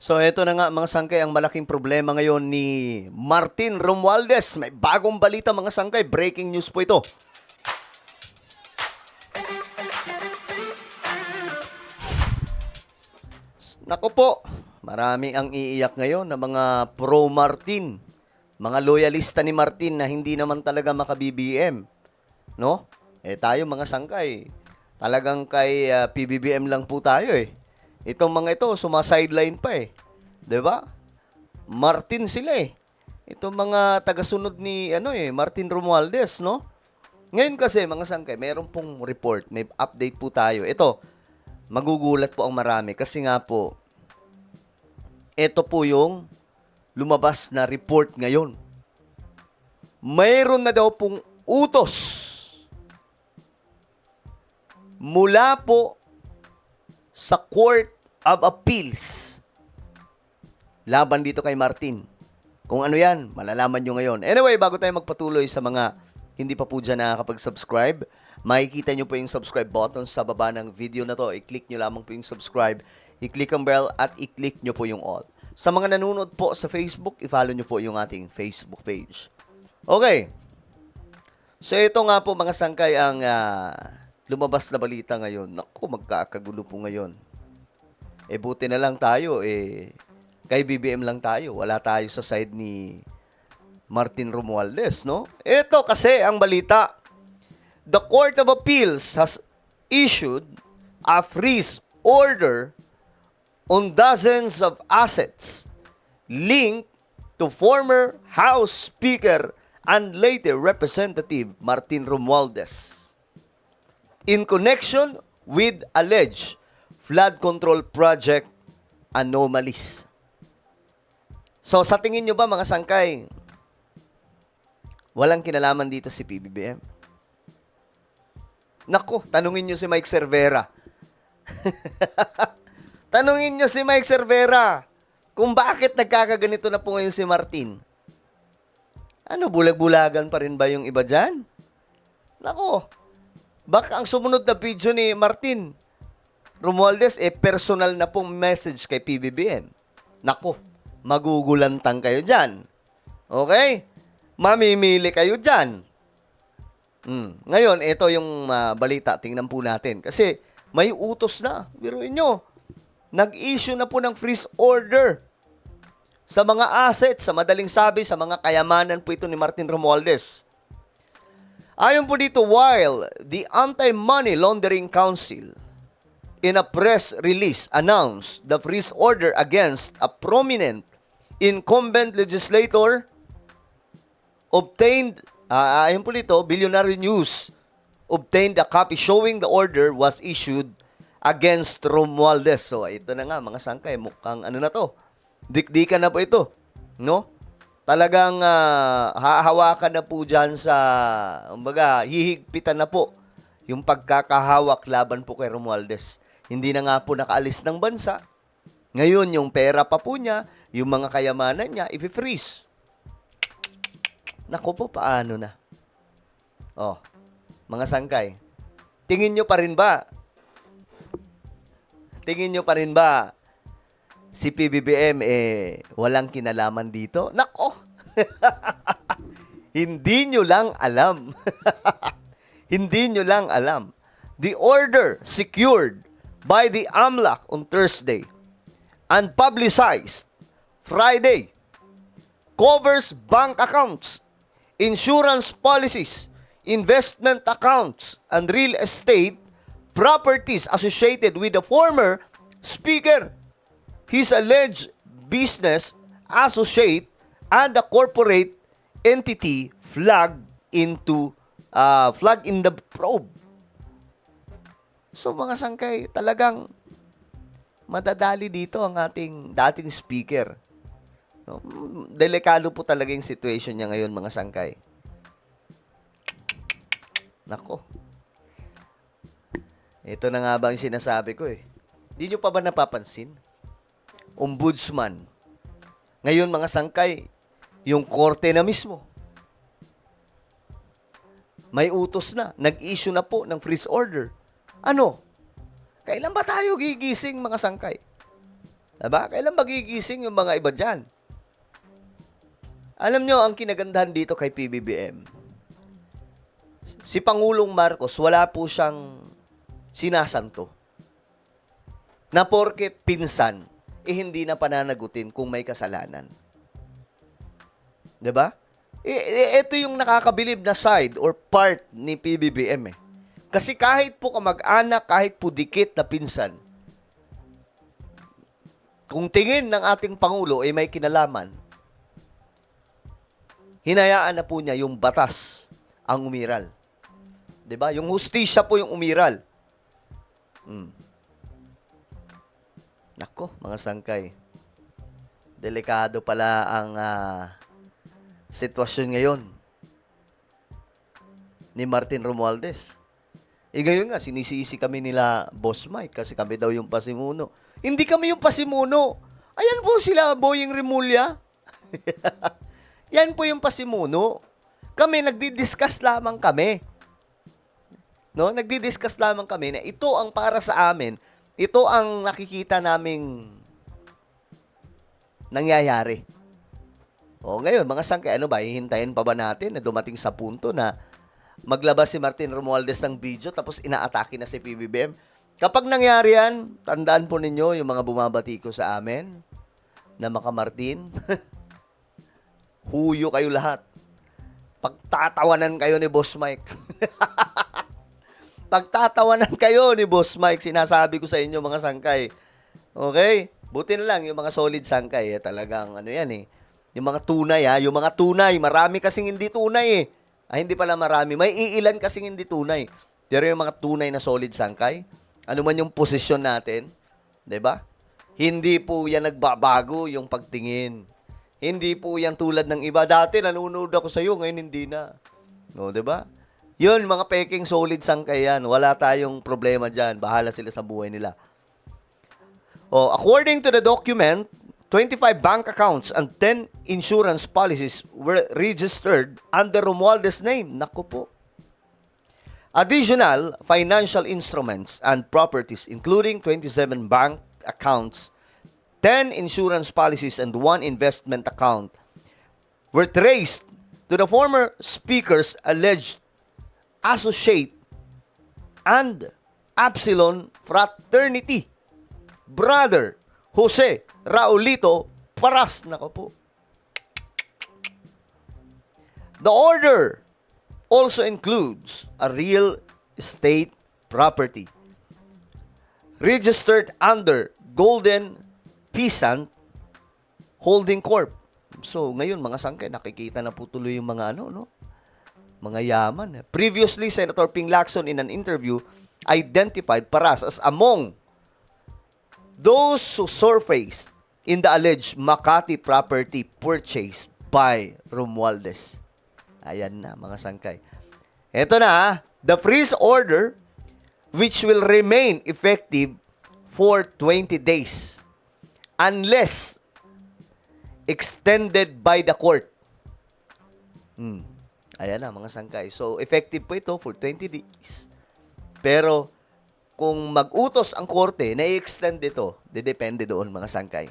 So eto na nga mga sangkay, ang malaking problema ngayon ni Martin Romualdez. May bagong balita mga sangkay, breaking news po ito. Nako po, marami ang iiyak ngayon na mga pro-Martin. Mga loyalista ni Martin na hindi naman talaga maka-BBM. No? Tayo mga sangkay, talagang kay PBBM lang po tayo eh. Itong mga ito, sumasideline pa eh. 'Di ba? Martin sila eh. Itong mga tagasunod ni Martin Romualdez, no? Ngayon kasi mga sangkay, mayroon pong report, may update po tayo. Ito, magugulat po ang marami kasi nga po, ito po yung lumabas na report ngayon. Mayroon na daw pong utos mula po sa Court of Appeals laban dito kay Martin. Kung ano yan, malalaman nyo ngayon. Anyway, bago tayo magpatuloy sa mga hindi pa po dyan nakakapag-subscribe, makikita nyo po yung subscribe button sa baba ng video na to. I-click nyo lamang po yung subscribe, i-click ang bell, at i-click nyo po yung all. Sa mga nanonood po sa Facebook, i-follow nyo po yung ating Facebook page. Okay. So ito nga po mga sangkay ang lumabas na balita ngayon. Naku, magkakagulo po ngayon. Buti na lang tayo, kay BBM lang tayo. Wala tayo sa side ni Martin Romualdez, no? Ito kasi ang balita. The Court of Appeals has issued a freeze order on dozens of assets linked to former House Speaker and later Representative Martin Romualdez in connection with alleged flood control project anomalies. So, sa tingin nyo ba mga sangkay, walang kinalaman dito si PBBM? Naku, tanungin nyo si Mike Cervera. Tanungin nyo si Mike Cervera kung bakit nagkakaganito na po ngayon si Martin. Ano, bulag-bulagan pa rin ba yung iba dyan? Naku, baka ang sumunod na video ni Martin Romualdez, personal na pong message kay PBBM. Naku, magugulantang kayo dyan. Okay? Mamimili kayo dyan. Ngayon, ito yung balita. Tingnan po natin. Kasi may utos na. Biruin nyo. Nag-issue na po ng freeze order sa mga assets, sa madaling sabi, sa mga kayamanan po ito ni Martin Romualdez. Ayon po dito, while the Anti-Money Laundering Council in a press release announced the freeze order against a prominent incumbent legislator, obtained, ayon po dito, Billionaire News obtained a copy showing the order was issued against Romualdez. So, ito na nga, mga sangkay, mukhang ano na to, dikdikan na po ito, no? Talagang hahawakan na po dyan sa, kumbaga, hihigpitan na po yung pagkakahawak laban po kay Romualdez. Hindi na nga po nakaalis ng bansa. Ngayon, yung pera pa po niya, yung mga kayamanan niya, i-freeze. Naku po, paano na? Oh, mga sangkay, tingin nyo pa rin ba? Tingin nyo pa rin ba si PBBM walang kinalaman dito? Nako! Hindi nyo lang alam. Hindi nyo lang alam. The order secured by the AMLAC on Thursday and publicized Friday covers bank accounts, insurance policies, investment accounts, and real estate properties associated with the former speaker, his alleged business associate, and the corporate entity flagged in the probe. So mga sangkay, talagang madadali dito ang ating dating speaker. No? Delikado po talaga yung situation niya ngayon, mga sangkay. Nako. Ito na nga ba ang sinasabi ko eh. Di nyo pa ba napapansin? Ombudsman. Ngayon mga sangkay, yung korte na mismo. May utos na. Nag-issue na po ng freeze order. Ano? Kailan ba tayo gigising mga sangkay? Diba? Kailan magigising yung mga iba dyan? Alam nyo, ang kinagandahan dito kay PBBM, si Pangulong Marcos, wala po siyang sinasanto. Na porket pinsan, hindi na pananagutin kung may kasalanan. Diba? Ito yung nakakabilib na side or part ni PBBM eh. Kasi kahit po kamag-anak, kahit po dikit na pinsan, kung tingin ng ating Pangulo ay may kinalaman, hinayaan na po niya yung batas ang umiral. 'Di ba? Yung hustisya po yung umiral. Nako, mga sangkay. Delikado pala ang sitwasyon ngayon ni Martin Romualdez. Ngayon nga, sinisisi kami nila Boss Mike kasi kami daw yung pasimuno. Hindi kami yung pasimuno. Ayan po sila, Boying Rimulya. Yan po yung pasimuno. Kami, nagdi-discuss lamang kami. No? Nagdi-discuss lamang kami na ito ang para sa amin, ito ang nakikita naming nangyayari. Ngayon, mga sangkay, ano ba, hihintayin pa ba natin na dumating sa punto na maglabas si Martin Romualdez ng video tapos inaatake na si PBBM? Kapag nangyari yan, tandaan po ninyo yung mga bumabati ko sa amin na Maka Martin. Huyo kayo lahat. Pagtatawanan kayo ni Boss Mike. Pagtatawanan kayo ni Boss Mike, sinasabi ko sa inyo mga sangkay. Okay? Buti na lang yung mga solid sangkay. Talagang ano yan eh. Yung mga tunay yung mga tunay. Marami kasing hindi tunay eh. Hindi pala marami. May iilan kasing hindi tunay. Pero yung mga tunay na solid sangkay, ano man yung posisyon natin, 'di ba? Hindi po yan nagbabago yung pagtingin. Hindi po yan tulad ng iba. Dati nanonood ako sa iyo, ngayon hindi na. No, 'di ba? Yun, mga peking solid sangkay yan. Wala tayong problema diyan. Bahala sila sa buhay nila. According to the document, 25 bank accounts and 10 insurance policies were registered under Romualdez name. Naku po. Additional financial instruments and properties, including 27 bank accounts, 10 insurance policies, and 1 investment account, were traced to the former speaker's alleged associate and Epsilon fraternity brother, Jose Raulito Paras. Nako po. The order also includes a real estate property registered under Golden Peasant Holding Corp. So, ngayon, mga sangkay, nakikita na po tuloy yung mga mga yaman. Previously, Senator Ping Lacson in an interview identified Paras as among those who surfaced in the alleged Makati property purchased by Romualdez. Ayan na, mga sangkay. Ito na, the freeze order which will remain effective for 20 days unless extended by the court. Ayan na, mga sangkay. So, effective po ito for 20 days. Pero, kung mag-utos ang korte na i-extend ito, depende doon, mga sangkay.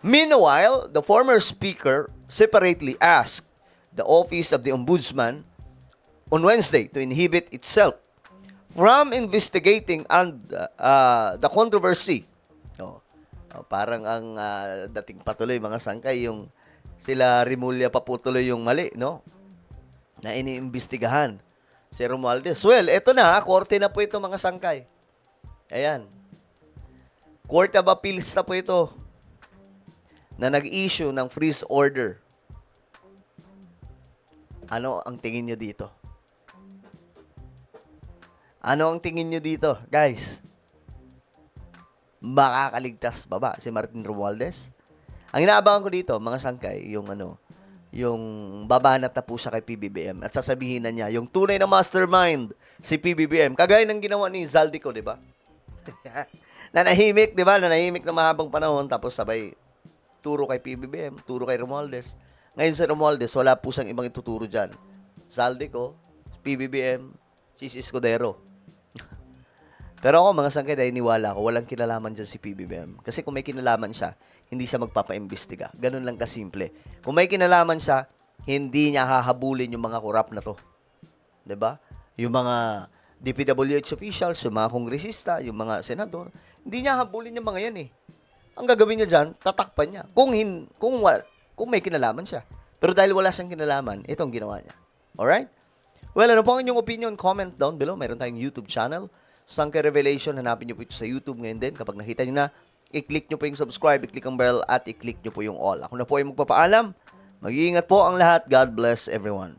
Meanwhile, the former speaker separately asked the Office of the Ombudsman on Wednesday to inhibit itself from investigating the controversy. Parang ang dating patuloy, mga sangkay, yung sila Rimulya pa po tuloy yung mali, no? Na iniimbestigahan si Romualdez. Well, eto na, korte na po ito, mga sangkay. Ayan. Court of Appeals na po ito na nag-issue ng freeze order. Ano ang tingin nyo dito? Ano ang tingin nyo dito, guys? Makakaligtas ba ba si Martin Romualdez? Ang inaabangan ko dito, mga sangkay, yung babanat na po siya kay PBBM at sasabihin na niya, yung tunay na mastermind, si PBBM, kagaya ng ginawa ni Zaldico, di ba? Nanahimik, di ba? Nanahimik na mahabang panahon, tapos sabay turo kay PBBM, turo kay Romualdez. Ngayon sa Romualdez, wala po siyang ibang ituturo dyan. Zaldico, PBBM, Sis Escudero. Pero ako, mga sangkay, dahil niwala ko, walang kinalaman dyan si PBBM. Kasi kung may kinalaman siya, hindi siya magpapaimbestiga. Ganun lang kasimple. Kung may kinalaman siya, hindi niya hahabulin yung mga korap na to. 'Di ba? Yung mga DPWH officials, yung mga kongresista, yung mga senador, hindi niya habulin yung mga yan eh. Ang gagawin niya diyan, tatakpan niya. Kung may kinalaman siya. Pero dahil wala siyang kinalaman, ito ang ginawa niya. Alright? Well, ano po ang inyong opinion? Comment down below. Mayroon tayong YouTube channel, Sangkay Revelation. Hanapin niyo po ito sa YouTube ngayon din. Kapag nakita niyo na, i-click niyo po yung subscribe, i-click ang bell, at i-click niyo po yung all. Ako na po ay magpapaalam. Mag-iingat po ang lahat. God bless everyone.